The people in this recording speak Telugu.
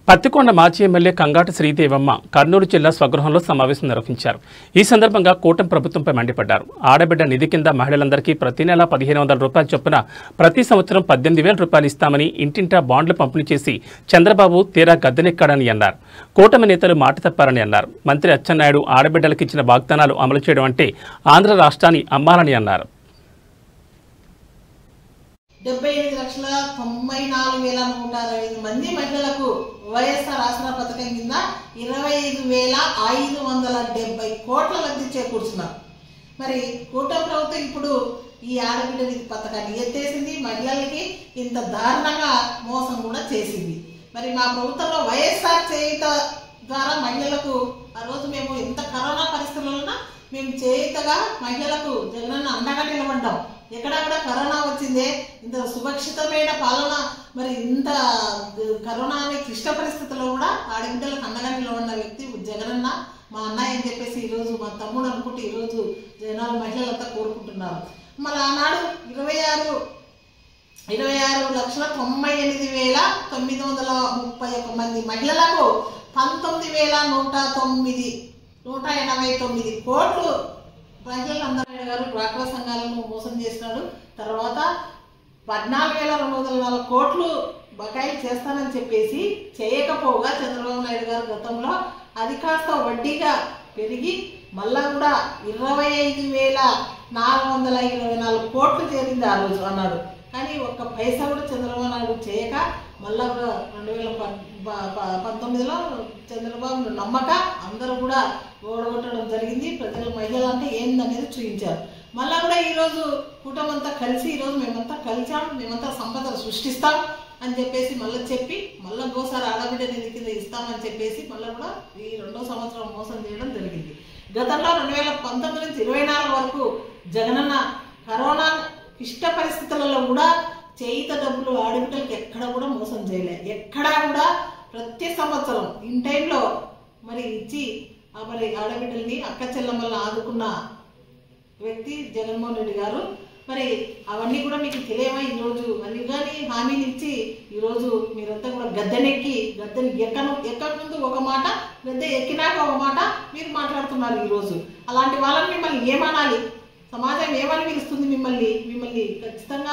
పత్తికొండ మాజీ ఎమ్మెల్యే కంగాటి శ్రీదేవమ్మ కర్నూలు జిల్లా స్వగృహంలో సమావేశం నిర్వహించారు. ఈ సందర్భంగా కూటమి ప్రభుత్వంపై మండిపడ్డారు. ఆడబిడ్డ నిధి కింద మహిళలందరికీ ప్రతి నెల 1,500 రూపాయల చొప్పున ప్రతి సంవత్సరం 18,000 రూపాయలు ఇస్తామని ఇంటింటా బాండ్లు పంపిణీ చేసి చంద్రబాబు తీరా గద్దెనెక్కాడని అన్నారు. కూటమి నేతలు మాట తప్పారని అన్నారు. మంత్రి అచ్చెన్నాయుడు ఆడబిడ్డలకు ఇచ్చిన వాగ్దానాలు అమలు చేయడం అంటే ఆంధ్ర రాష్ట్రాన్ని అమ్మాలని అన్నారు. 78,94,165 మంది మహిళలకు వైఎస్ఆర్ ఆసరా పథకం కింద 25,570 కోట్ల లబ్ధి చేకూర్చున్నారు. మరి కూటమి ప్రభుత్వం ఇప్పుడు ఈ ఆడబిడ్డ నిధి పథకాన్ని ఎత్తేసింది. మహిళలకి ఇంత దారుణంగా మోసం కూడా చేసింది. మరి మా ప్రభుత్వంలో వైఎస్ఆర్ చేయుత ద్వారా మహిళలకు ఆ రోజు మేము ఎంత కరోనా పరిస్థితుల్లో మేము చేయుతగా మహిళలకు జగనన్న అండగా నిలబడ్డాం. ఎక్కడ కూడా కరోనా వచ్చిందే, ఇంత సురక్షితమైన పాలన, మరి ఇంత కరోనా అనే క్లిష్ట పరిస్థితుల్లో కూడా ఆడబిడ్డలకు అండగా నిలబడిన వ్యక్తి జగనన్న, మా అన్నయ్య అని చెప్పేసి ఈరోజు మా తమ్ముడు అనుకుంటే ఈరోజు జనాలు మహిళలంతా కోరుకుంటున్నారు. మరి ఆనాడు 26,98,931 మంది మహిళలకు 19,189 కోట్లు మహిళలందరూ గారు డ్వాక్రా సంఘాలను మోసం చేసినాడు. తర్వాత 14,204 కోట్లు బకాయిలు చేస్తానని చెప్పేసి చేయకపోగా చంద్రబాబు నాయుడు గారు గతంలో అది కాస్త వడ్డీగా పెరిగి మళ్ళా కూడా 25,424 కోట్లు చేరింది ఆ రోజు అన్నాడు. కానీ ఒక్క పైసా కూడా చంద్రబాబు నాయుడు చేయక మళ్ళా కూడా 2019లో చంద్రబాబు నమ్మక అందరూ కూడా ఓడగొట్టడం జరిగింది. ప్రజలు మహిళలు అంటే ఏందనేది చూపించారు. మళ్ళా కూడా ఈరోజు కూటమంతా కలిసి ఈరోజు మేమంతా కలిసాం, మేమంతా సంపదలు సృష్టిస్తాం అని చెప్పేసి మళ్ళీ చెప్పి మళ్ళీ ఇంకోసారి ఆడబిడ్డ నిధి కింద ఇస్తామని చెప్పేసి మళ్ళీ కూడా ఈ 2వ సంవత్సరం మోసం చేయడం జరిగింది. గతంలో 2019 నుంచి 24 వరకు జగనన్న కరోనా ఇష్ట పరిస్థితులలో కూడా చేయిత డబ్బులు ఆడబిడ్డలకి ఎక్కడ కూడా మోసం చేయలేదు. ఎక్కడా కూడా ప్రతి సంవత్సరం ఇన్ టైంలో మరి ఇచ్చి మరి ఆడబిడ్డల్ని అక్క చెల్లెమ్మల్ని ఆదుకున్న వ్యక్తి జగన్మోహన్ రెడ్డి గారు. మరి అవన్నీ కూడా మీకు తెలియవా? ఈరోజు అన్ని కానీ హామీని ఇచ్చి ఈరోజు మీరంతా కూడా గద్దెని ఎక్కకముందు ఒక మాట, గద్దె ఎక్కినాక ఒక మాట మీరు మాట్లాడుతున్నారు. ఈరోజు అలాంటి వాళ్ళని మిమ్మల్ని ఏమనాలి? సమాజం ఏమని పిలుస్తుంది? మిమ్మల్ని ఖచ్చితంగా